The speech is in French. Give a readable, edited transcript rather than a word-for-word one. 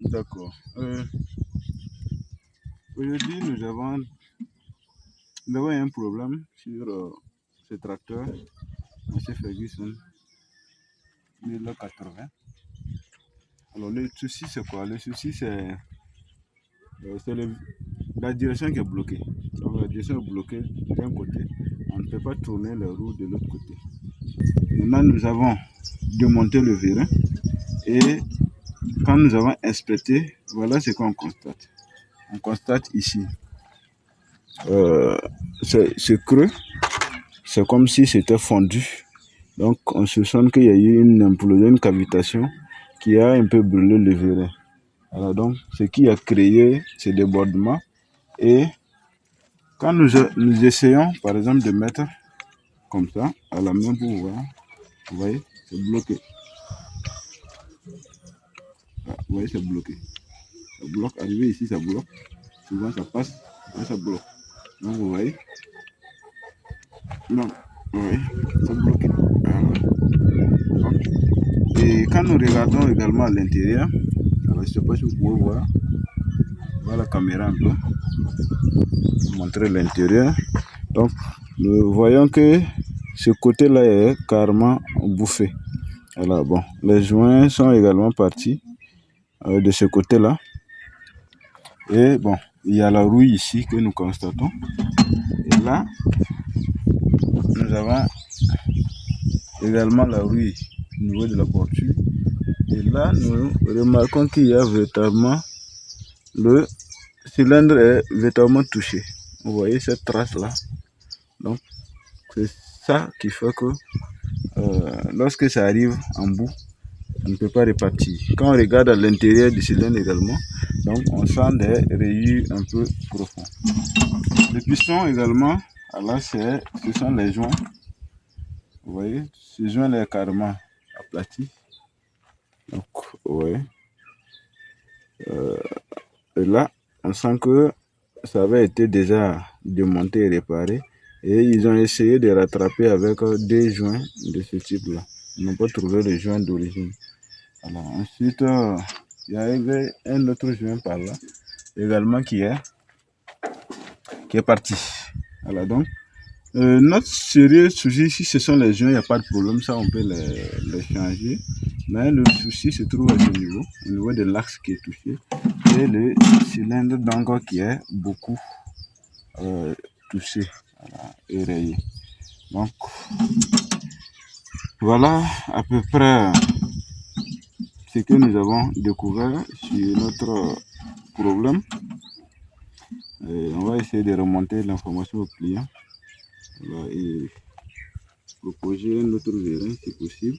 D'accord. Aujourd'hui, nous avons un problème sur ce tracteur, M. Ferguson 1080. Alors, le souci, c'est quoi? Le souci, c'est la direction qui est bloquée. Donc, la direction est bloquée d'un côté. On ne peut pas tourner la roue de l'autre côté. Maintenant, nous avons démonté le vérin et quand nous avons inspecté, voilà ce qu'on constate. On constate ici ce creux, c'est comme si c'était fondu. Donc, on se sent qu'il y a eu une implosion, une cavitation qui a un peu brûlé le vérin. Alors, donc, ce qui a créé ce débordement. Et quand nous essayons, par exemple, de mettre comme ça, à la main pour voir, vous voyez, c'est bloqué. Vous voyez, c'est bloqué. Ça bloque, arrivé ici, ça bloque. Souvent, ça passe, là, ça bloque. Donc, vous voyez, donc, vous voyez, c'est bloqué. Voilà. Et quand nous regardons également à l'intérieur, alors je ne sais pas si vous pouvez voir, la caméra un peu, pour montrer l'intérieur. Donc, nous voyons que ce côté-là est carrément bouffé. Alors, bon, les joints sont également partis de ce côté-là. Et bon, il y a la rouille ici que nous constatons. Et là, nous avons également la rouille au niveau de la porture. Et là, nous remarquons qu'il y a véritablement le cylindre est véritablement touché. Vous voyez cette trace-là. Donc, c'est ça qui fait que lorsque ça arrive en bout, on ne peut pas repartir. Quand on regarde à l'intérieur du cylindre également, donc on sent des rayures un peu profondes. Le piston également, alors ce sont les joints. Vous voyez, ce joint est carrément aplati. Donc, vous voyez. Et là, on sent que ça avait été déjà démonté et réparé. Et ils ont essayé de rattraper avec des joints de ce type-là. Ils n'ont pas trouvé le joint d'origine. Alors, ensuite, il y avait un autre joint par là, également qui est parti. Voilà, donc, notre sérieux souci, si ce sont les joints, il n'y a pas de problème, ça on peut les changer. Mais le souci se trouve à ce niveau, au niveau de l'axe qui est touché, et le cylindre d'angle qui est beaucoup touché, voilà, et rayé. Donc, voilà à peu près ce que nous avons découvert sur notre problème. Et on va essayer de remonter l'information au client, voilà, et proposer un autre vérin si possible.